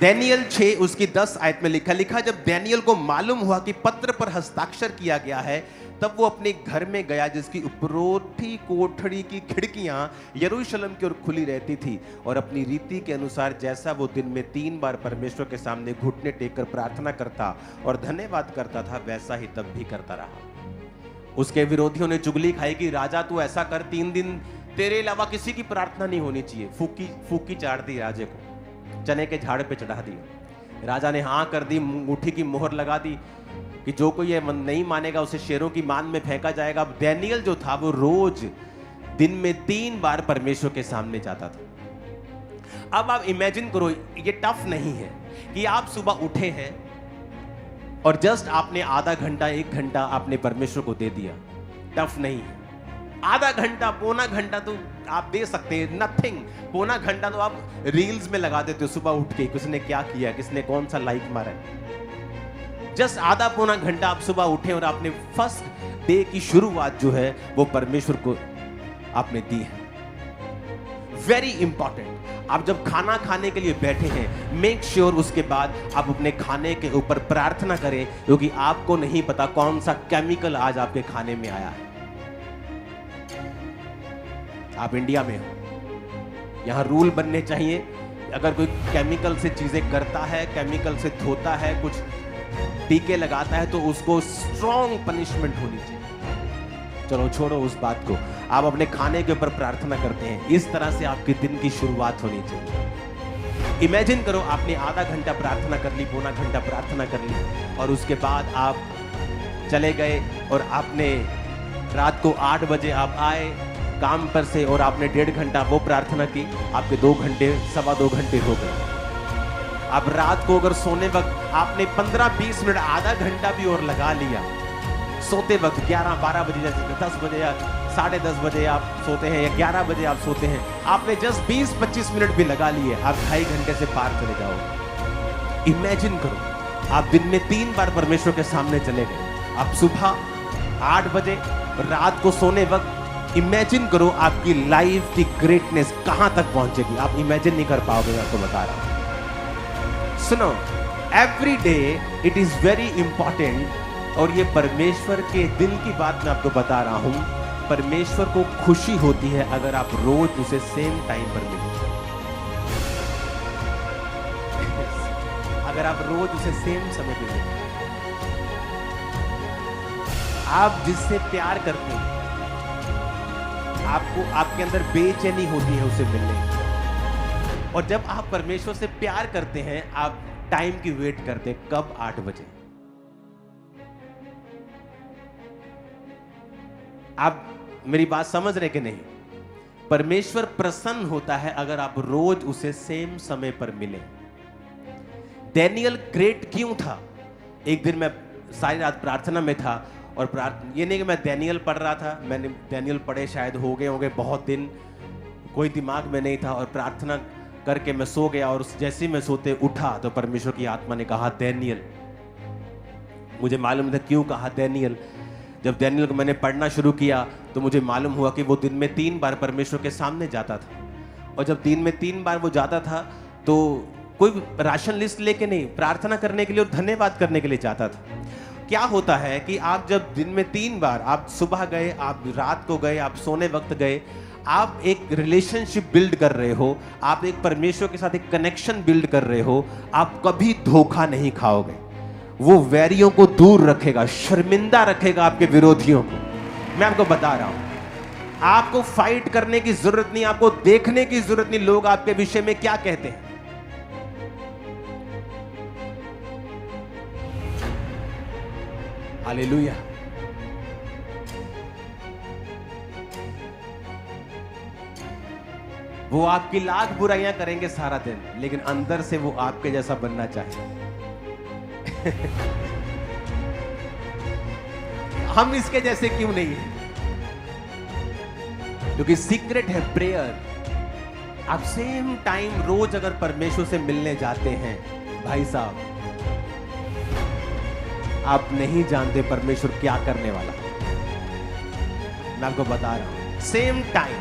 दानियेल 6 उसकी 10 आयत में लिखा जब दानियेल को मालूम हुआ कि पत्र पर हस्ताक्षर किया गया है, तब वो अपने घर में गया जिसकी उपरोठी कोठरी की खिड़कियां यरूशलेम की ओर खुली रहती थी, और अपनी रीति के अनुसार जैसा वो दिन में 3 बार परमेश्वर के सामने घुटने टेक कर प्रार्थना करता और धन्यवाद करता था, वैसा ही तब भी करता रहा। उसके विरोधियों ने चुगली खाई कि राजा तू ऐसा कर, 3 दिन तेरे अलावा किसी की प्रार्थना नहीं होनी चाहिए। फूकी चाट दी राजे को, चने के झाड़ पे चढ़ा दिया। राजा ने हाँ कर दी, मुट्ठी की मोहर लगा दी कि जो कोई ये नहीं मानेगा उसे शेरों की मान में फेंका जाएगा। अब दानियेल जो था वो रोज दिन में 3 बार परमेश्वर के सामने जाता था। अब आप इमेजिन करो, ये टफ नहीं है कि आप सुबह उठे हैं और जस्ट आपने आधा घंटा 1 घंटा आपने परमेश्वर को दे दिया। टफ नहीं है। आधा घंटा पौना घंटा तो आप दे सकते हैं, नथिंग। पौना घंटा तो आप रील्स में लगा देते हो सुबह उठ के, किसने क्या किया, किसने कौन सा लाइक मारा है। जस्ट आधा पौना घंटा आप सुबह उठे और आपने फर्स्ट डे की शुरुआत जो है वो परमेश्वर को आपने दी है। Very important. आप जब खाना खाने के लिए बैठे हैं, मेक श्योर उसके बाद आप अपने खाने के ऊपर प्रार्थना करें, क्योंकि आपको नहीं पता कौन सा केमिकल आज आपके खाने में आया है। आप इंडिया में हो, यहां रूल बनने चाहिए, अगर कोई केमिकल से चीजें करता है, केमिकल से धोता है, कुछ टीके लगाता है, तो उसको स्ट्रॉन्ग पनिशमेंट होनी चाहिए। चलो छोड़ो उस बात को, आप अपने खाने के ऊपर प्रार्थना करते हैं, इस तरह से आपके दिन की शुरुआत होनी चाहिए। इमेजिन करो आपने आधा घंटा प्रार्थना कर ली, पौना घंटा प्रार्थना कर ली, और उसके बाद आप चले गए और आपने रात को 8 बजे आप आए काम पर से और आपने 1.5 घंटा वो प्रार्थना की, आपके 2 घंटे 2.25 घंटे हो गए। अब रात को अगर सोने वक्त आपने 15-20 मिनट आधा घंटा भी और लगा लिया, सोते वक्त 11-12 बजे, जैसे 10 बजे या 10:30 बजे आप सोते हैं या 11 बजे आप सोते हैं, आपने जस्ट 20-25 मिनट भी लगा लिए, आप 2.5 घंटे से पार चले जाओगे। इमेजिन करो आप दिन में 3 बार परमेश्वर के सामने चले गए, आप सुबह 8 बजे, रात को सोने वक्त। इमेजिन करो आपकी लाइफ की ग्रेटनेस कहां तक पहुंचेगी, आप इमेजिन नहीं कर पाओगे। मैं आपको बता रहा हूं, सुनो, every day it is very important. और ये परमेश्वर के दिल की बात मैं आपको बता रहा हूं, परमेश्वर को खुशी होती है अगर आप रोज उसे सेम टाइम पर मिले। अगर आप रोज उसे सेम समय पर मिले, आप जिससे प्यार करते हैं, आपको आपके अंदर बेचैनी होती है उसे मिलने की। और जब आप परमेश्वर से प्यार करते हैं, आप टाइम की वेट करते हैं, कब 8 बजे। आप मेरी बात समझ रहे कि नहीं? परमेश्वर प्रसन्न होता है अगर आप रोज उसे सेम समय पर मिले। दानियेल ग्रेट क्यों था? एक दिन मैं सारी रात प्रार्थना में था, और ये नहीं कि मैं दानियेल पढ़ रहा था, मैंने दानियेल पढ़े शायद हो गए बहुत दिन, कोई दिमाग में नहीं था, और प्रार्थना करके मैं सो गया, और जैसे ही मैं सोते उठा तो परमेश्वर की आत्मा ने कहा दानियेल। मुझे मालूम नहीं था क्यों कहा दानियेल। जब दानियेल को मैंने पढ़ना शुरू किया तो मुझे मालूम हुआ कि वो दिन में 3 बार परमेश्वर के सामने जाता था, और जब दिन में 3 बार वो जाता था तो कोई राशन लिस्ट लेके नहीं, प्रार्थना करने के लिए और धन्यवाद करने के लिए जाता था। क्या होता है कि आप जब दिन में 3 बार, आप सुबह गए, आप रात को गए, आप सोने वक्त गए, आप एक रिलेशनशिप बिल्ड कर रहे हो, आप एक परमेश्वर के साथ एक कनेक्शन बिल्ड कर रहे हो, आप कभी धोखा नहीं खाओगे। वो वैरियों को दूर रखेगा, शर्मिंदा रखेगा आपके विरोधियों को। मैं आपको बता रहा हूं, आपको फाइट करने की जरूरत नहीं, आपको देखने की जरूरत नहीं लोग आपके विषय में क्या कहते हैं। हालेलुया। वो आपकी लाख बुराइयां करेंगे सारा दिन, लेकिन अंदर से वो आपके जैसा बनना चाहिए। हम इसके जैसे क्यों नहीं है? क्योंकि सीक्रेट है प्रेयर। आप सेम टाइम रोज अगर परमेश्वर से मिलने जाते हैं, भाई साहब, आप नहीं जानते परमेश्वर क्या करने वाला है। मैं आपको बता रहा हूं, सेम टाइम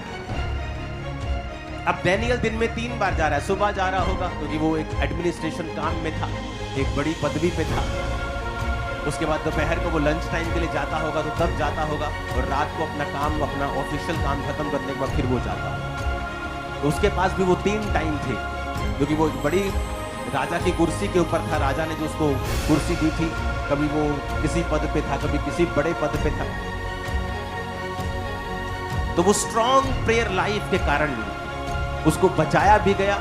अब डैनियल दिन में 3 बार जा रहा है, सुबह जा रहा होगा क्योंकि वो एक एडमिनिस्ट्रेशन काम में था, एक बड़ी पदवी पे था। उसके बाद दोपहर को वो लंच टाइम के लिए जाता होगा तो तब जाता होगा, और रात को अपना काम, अपना ऑफिशियल काम खत्म करने के बाद फिर वो जाता होगा। तो उसके पास भी वो 3 टाइम थे, क्योंकि वो बड़ी राजा की कुर्सी के ऊपर था। राजा ने जो उसको कुर्सी दी थी, कभी वो किसी पद पे था, कभी किसी बड़े पद पे था। तो वो स्ट्रॉन्ग प्रेयर लाइफ के कारण उसको बचाया भी गया,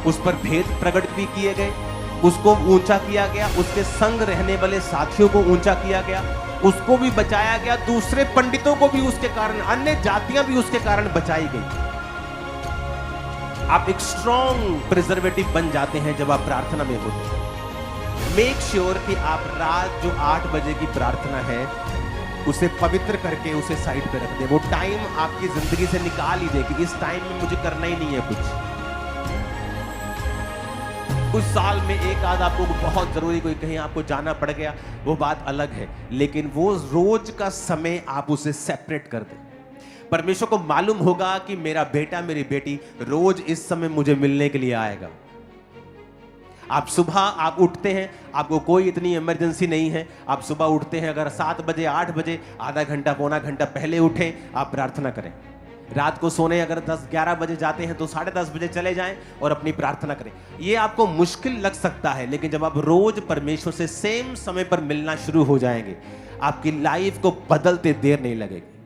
उस पर भेद प्रकट भी किए गए, उसको ऊंचा किया गया, उसके संग रहने वाले साथियों को ऊंचा किया गया, उसको भी बचाया गया, दूसरे पंडितों को भी उसके कारण, अन्य जातियां भी उसके कारण बचाई गई। आप एक स्ट्रॉन्ग प्रिजर्वेटिव बन जाते हैं जब आप प्रार्थना में होते हैं। मेक श्योर कि आप रात जो 8 बजे की प्रार्थना है उसे पवित्र करके उसे साइड पे रख दे। वो टाइम आपकी जिंदगी से निकाल ही दे कि इस टाइम में मुझे करना ही नहीं है कुछ साल में एक आध आपको बहुत जरूरी कोई कहीं आपको जाना पड़ गया, वो बात अलग है, लेकिन वो रोज का समय आप उसे सेपरेट कर दें। परमेश्वर को मालूम होगा कि मेरा बेटा मेरी बेटी रोज इस समय मुझे मिलने के लिए आएगा। आप सुबह आप उठते हैं, आपको कोई इतनी इमरजेंसी नहीं है, आप सुबह उठते हैं, अगर 7 बजे 8 बजे आधा घंटा पौना घंटा पहले उठें, आप प्रार्थना करें। रात को सोने अगर 10-11 बजे जाते हैं तो 10:30 बजे चले जाएं और अपनी प्रार्थना करें। ये आपको मुश्किल लग सकता है, लेकिन जब आप रोज परमेश्वर से सेम समय पर मिलना शुरू हो जाएंगे, आपकी लाइफ को बदलते देर नहीं लगेगी।